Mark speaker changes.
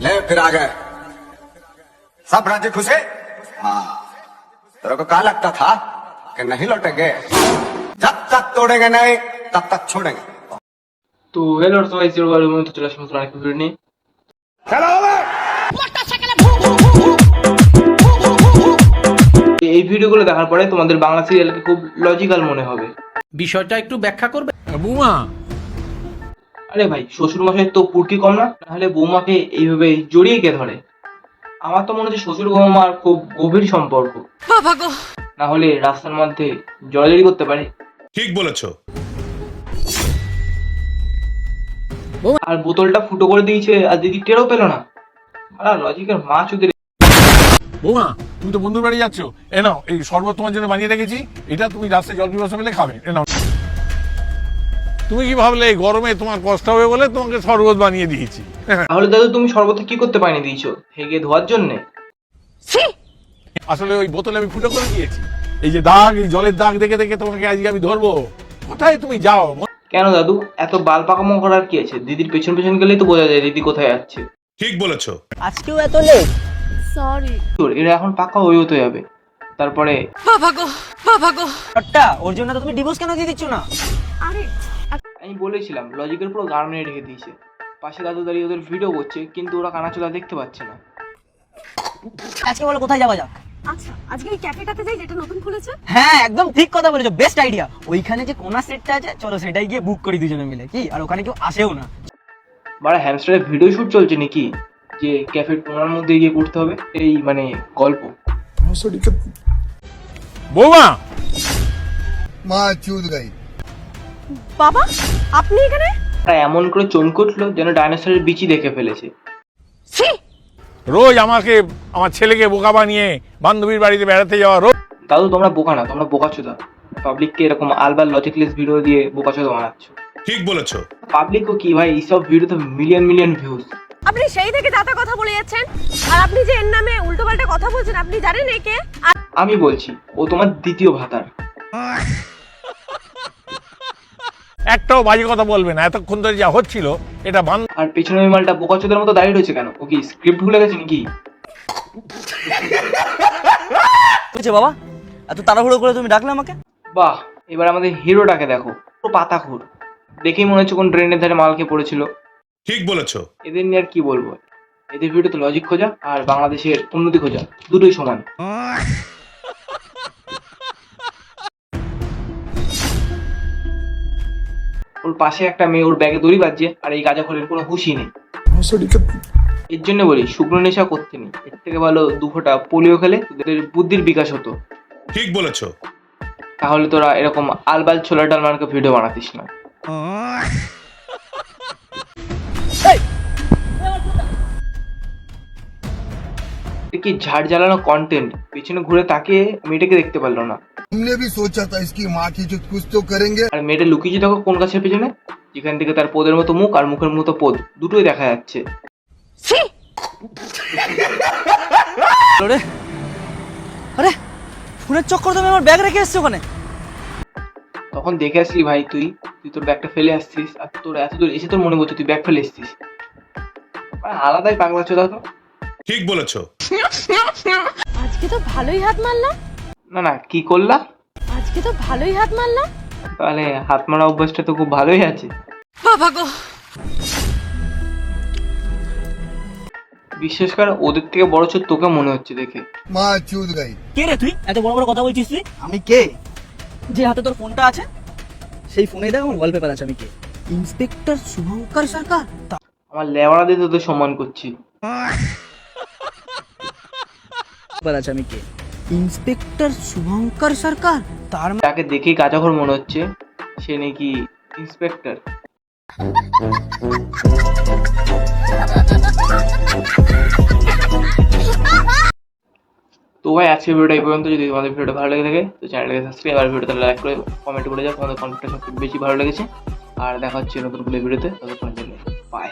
Speaker 1: ले फिर आ गए सब राजी खुश है। हाँ तेरे को क्या लगता था कि नहीं लौटेंगे? जब तक तोड़ेंगे नहीं तब तक छोड़ेंगे।
Speaker 2: তো হ্যালো সবাই, জিরো ওয়ালের মধ্যে চলে আসলাম আরেকটা ভিডিও নিয়ে। এই ভিডিওগুলো দেখার পরে তোমাদের বাংলা সিরিয়ালকে খুব লজিক্যাল মনে হবে।
Speaker 3: বিষয়টা একটু ব্যাখ্যা করবে?
Speaker 4: বৌমা,
Speaker 2: আরে ভাই, শ্বশুর মশাই তো পুরকি কম না, নাহলে বৌমাকে এইভাবে জড়িয়ে কে ধরে? আমার তো মনে হচ্ছে শ্বশুর বৌমার খুব গভীর সম্পর্ক, না হলে রাস্তার মধ্যে জড়াজড়ি করতে পারে।
Speaker 4: ঠিক বলেছো।
Speaker 2: আর বোতলটা ফুটো করে দিয়েছে আর দিদি টেরও পেল না। আর লজিকের মা চুদের।
Speaker 4: বৌমা, তুমি তো বন্ধুর বাড়ি যাচ্ছ, এ নাও এই শরবত তোমার জন্য বানিয়ে রেখেছি, এটা তুমি রাস্তায় জল পিপাসা পেলে খাবে, এ নাও। তুমি কি ভাবলে এই গরমে তোমার কষ্ট হবে বলে তোমাকে শরবত বানিয়ে দিয়েছি?
Speaker 2: তাহলে দাদু তুমি শরবতে কি করতে পারিনি দিয়েছো? হেগে ধোয়ার জন্য?
Speaker 4: আসলে ওই বোতলে আমি ফুটো করে দিয়েছি, এই যে দাগ, এই জলের দাগ দেখে দেখে তোমাকে আজকে আমি ধরবো। কোথায় তুমি যাও?
Speaker 2: কেন দাদু, এত বাল পাকামো করার কি আছে? দিদির পেছন পেছন গেলেই তো বোঝা যায় দিদি কোথায় যাচ্ছে।
Speaker 4: ঠিক বলেছো।
Speaker 5: আজকেও এত লেট?
Speaker 6: সরি।
Speaker 2: এরা এখন পাকা হয়ে হতে যাবে, তারপরে
Speaker 6: বাবা গো।
Speaker 5: ওর জন্য তো তুমি ডিভোর্স কেন দিয়ে দিচ্ছ না?
Speaker 6: আরে
Speaker 2: আমি বলেছিলাম লজিকের পুরো গান মেরে রেখে দিয়েছে। পাশে দাদু দাঁড়িয়ে ওদের ভিডিও করছে, কিন্তু ওরা কানাচোদা দেখতে পাচ্ছে না।
Speaker 5: আজকে বলো কোথায় যাওয়া যাক?
Speaker 6: আচ্ছা, আজকে এই ক্যাফেটাতে যাই যেটা নতুন খুলেছে।
Speaker 5: হ্যাঁ, একদম ঠিক কথা বলেছো, বেস্ট আইডিয়া। ওইখানে যে কোনা সেটটা আছে, চলো সেটাই গিয়ে বুক করি দুজনে মিলে, কি? আর ওখানে কেউ আসেও না।
Speaker 2: বাড়া হ্যামস্টারের ভিডিও শুট চলছে নাকি যে ক্যাফের কোনার মধ্যে গিয়ে করতে হবে? এই মানে গল্প।
Speaker 4: বৌমা,
Speaker 7: माँ चूत गई।
Speaker 6: বাবা, আপনি এখানে?
Speaker 2: ওরা এমন করে চমকে উঠলো যেন ডাইনোসরের বিচি দেখে ফেলেছে।
Speaker 4: রোজ আমাকে, আমার ছেলেকে বোকা বানিয়ে বান্ধবীর বাড়িতে বেড়াতে যাওয়া রোজ।
Speaker 2: দাদু তোমরা বোকা না, তোমরা বোকাচোদা। পাবলিককে এরকম আলবার লজিকলেস ভিডিও দিয়ে বোকাচোদা বানাচ্ছ।
Speaker 4: ঠিক বলেছো।
Speaker 2: পাবলিকও কি ভাই, এইসব ভিডিও তো মিলিয়ন মিলিয়ন ভিউজ।
Speaker 6: আপনি সেই থেকে যাতা কথা বলে যাচ্ছেন, আর আপনি যে এর নামে উল্টোপাল্টা কথা বলছেন, আপনি জানেন একে?
Speaker 2: আমি বলছি ও তোমার দ্বিতীয় ভাতার।
Speaker 4: একটাও বাজে কথা বলবে না, এতক্ষণ ধরে যা হচ্ছিল এটা বান্ধ।
Speaker 2: আর পেছনে ওই মালটা বোকাচোদার মতো দাঁড়িয়ে রয়েছে কেন? ও কি স্ক্রিপ্ট ভুলে গেছে নাকি?
Speaker 5: বুঝছো বাবা, এত তাড়াহুড়ো করে তুমি ডাকলে আমাকে?
Speaker 2: বাহ, এবার আমাদের হিরোটাকে দেখো, পুরো পাতাখোর। দেখেই মনে হচ্ছে কোন ট্রেনের ধারে মাল খেয়ে পড়েছিল।
Speaker 4: ঠিক বলেছো।
Speaker 2: এদের নিয়ে আর কি বলবো, এদের ভিডিও তো লজিক খোঁজা আর বাংলাদেশের উন্নতি খোঁজা দুটোই সমান। ওর পাশে একটা মেয়ে ওর ব্যাগে দড়ি বাজছে, আর এই গাঁজাখোরের কোনো হুঁশই নেই। এর জন্য বলি শুকনো নেশা করতে নেই, এর থেকে ভালো দু ফোঁটা পোলিও খেলে তোদের বুদ্ধির বিকাশ হতো।
Speaker 4: ঠিক বলেছো।
Speaker 2: তাহলে তোরা এরকম আলবাল ছোলা ডাল মার্কা ভিডিও বানাতিস না। কি ঝাড় জ্বালানো কন্টেন্ট, পেছনে ঘুরে তাকিয়ে মেয়েটাকে দেখতে পারলো না।
Speaker 7: हमने भी सोचा था इसकी माँ की जुत कुछ तो करेंगे।
Speaker 2: আর মেয়েটা লুকিয়েছে দেখো কোন গাছের পেছনে, যেখান থেকে তার পোদের মতো মুখ আর মুখের মতো পোদ দুটোই দেখা যাচ্ছে।
Speaker 5: আরে ফোনের চক্কর তুমি আমার ব্যাগ রেখে এসছো ওখানে।
Speaker 2: তখন দেখে আসলি ভাই, তুই তোর ব্যাগটা ফেলে আসছিস, আর তোর এত দূর এসে তোর মনে করছে তুই ব্যাগ ফেলে এসছিস। আলাদাই পাগলা চোদা তো।
Speaker 4: ঠিক বলেছো।
Speaker 6: আজকে তো ভালোই হাত মারলাম।
Speaker 2: না না, কি করলা?
Speaker 6: আজকে তো ভালোই হাত মারলাম।
Speaker 2: তাহলে হাত মারা অভ্যাসটা তো খুব ভালোই আছে।
Speaker 6: বাবা গো।
Speaker 2: বিশেষ করে ওদের থেকে বড় ছোট তোকে মনে হচ্ছে দেখে।
Speaker 7: माँ चूत गई।
Speaker 5: কে রে তুই? এত বড় বড় কথা বলছিস তুই? আমি কে? যে হাতে তোর ফোনটা আছে, সেই ফোনে দেখ আমার ওয়ালপেপার আছে। আমি কে? ইন্সপেক্টর শুভঙ্কর সরকার।
Speaker 2: আমার লেওয়াড়া দিয়ে তোদের সম্মান করছি।
Speaker 5: আছে আমি কে? ইন্সপেক্টর শুভঙ্কর সরকার। তার
Speaker 2: তাকে দেখেই গাঁজাখোর মনে হচ্ছে, সে নাকি ইন্সপেক্টর। তো ভাই আজকের ভিডিওটা এই পর্যন্ত। যদি তোমাদের ভিডিওটা ভালো লেগে থাকে তো চ্যানেলটাকে সাবস্ক্রাইব আর ভিডিওটা লাইক করে কমেন্ট করে যাও তোমাদের কন্টেন্টটা সবচেয়ে বেশি ভালো লেগেছে। আর দেখা হচ্ছে নতুন কোনো ভিডিওতে, ততক্ষণের জন্য বাই।